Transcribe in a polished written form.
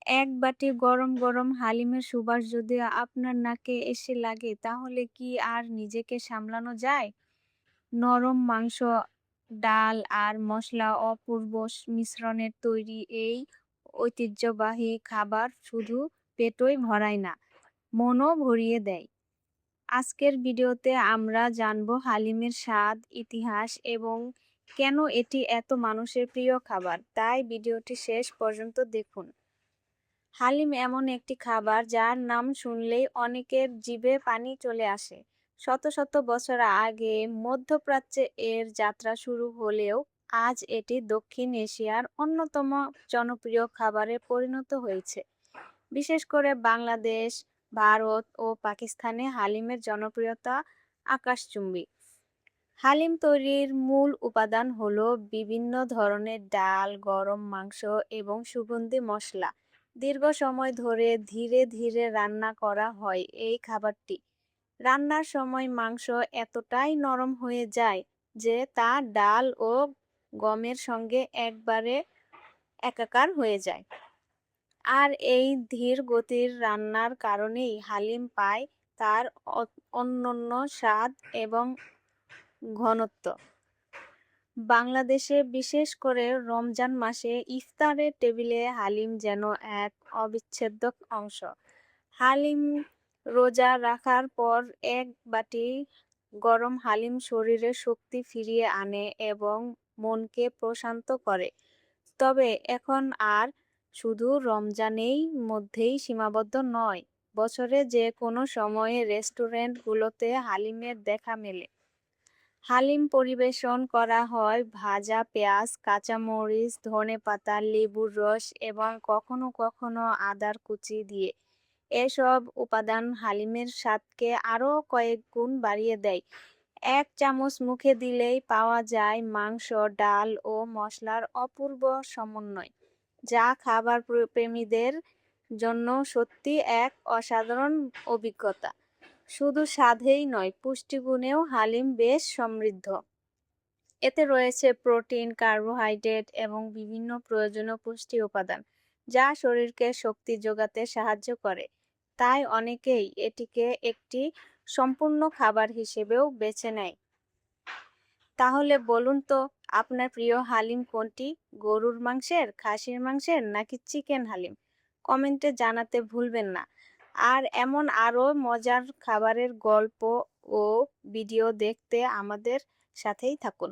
এক বাটি গরম গরম হালিমের সুবাস যদি আপনার নাকে এসে লাগে তাহলে কি আর নিজেকে সামলানো যায়? নরম মাংস, ডাল আর মসলা অপূর্ব মিশ্রণের তৈরি এই ঐতিহ্যবাহী খাবার শুধু পেটই ভরায় না, মনও ভরিয়ে দেয়। আজকের ভিডিওতে আমরা জানবো হালিমের স্বাদ, ইতিহাস এবং কেন এটি এত মানুষের প্রিয় খাবার। তাই ভিডিওটি শেষ পর্যন্ত দেখুন। হালিম এমন একটি খাবার যার নাম শুনলেই অনেকের জিভে পানি চলে আসে। শত শত বছর আগে মধ্যপ্রাচ্যে এর যাত্রা শুরু হলেও আজ এটি দক্ষিণ এশিয়ার অন্যতম জনপ্রিয় খাবারে পরিণত হয়েছে। বিশেষ করে বাংলাদেশ, ভারত ও পাকিস্তানে হালিমের জনপ্রিয়তা আকাশচুম্বী। হালিম তৈরির মূল উপাদান হলো বিভিন্ন ধরনের ডাল, গরম মাংস এবং সুগন্ধি মশলা। দীর্ঘ সময় ধরে ধীরে ধীরে রান্না করা হয় এই খাবারটি। রান্নার সময় মাংস এতটাই নরম হয়ে যায় যে তা ডাল ও গমের সঙ্গে একবারে একাকার হয়ে যায়। আর এই ধীর গতির রান্নার কারণেই হালিম পায় তার অনন্য স্বাদ এবং ঘনত্ব। বাংলাদেশে বিশেষ করে রমজান মাসে ইফতারের টেবিলে হালিম যেন এক অবিচ্ছেদ্য অংশ। হালিম রোজা রাখার পর এক বাটি গরম হালিম শরীরে শক্তি ফিরিয়ে আনে এবং মনকে প্রশান্ত করে। তবে এখন আর শুধু রমজানেই মধ্যেই সীমাবদ্ধ নয়, বছরে যে কোনো সময়ে রেস্টুরেন্টগুলোতে হালিমের দেখা মেলে। হালিম পরিবেশন করা হয় ভাজা পেঁয়াজ, কাঁচামরিচ, ধনেপাতা, লেবুর রস এবং কখনো কখনো আদার কুচি দিয়ে। এসব উপাদান হালিমের স্বাদকে আরও কয়েক গুণ বাড়িয়ে দেয়। এক চামচ মুখে দিলেই পাওয়া যায় মাংস, ডাল ও মশলার অপূর্ব সমন্বয়, যা খাবার প্রেমীদের জন্য সত্যি এক অসাধারণ অভিজ্ঞতা। শুধু স্বাদেই নয়, পুষ্টিগুণেও হালিম বেশ সমৃদ্ধ। এতে রয়েছে প্রোটিন, কার্বোহাইড্রেট এবং বিভিন্ন প্রয়োজনীয় পুষ্টি উপাদান, যা শরীরকে শক্তি যোগাতে সাহায্য করে। তাই অনেকেই এটিকে একটি সম্পূর্ণ খাবার হিসেবেও বেছে নেয়। তাহলে বলুন তো, আপনার প্রিয় হালিম কোনটি? গরুর মাংসের, খাসির মাংসের নাকি চিকেন হালিম? কমেন্টে জানাতে ভুলবেন না। আর এমন আরও মজার খাবারের গল্প ও ভিডিও দেখতে আমাদের সাথেই থাকুন।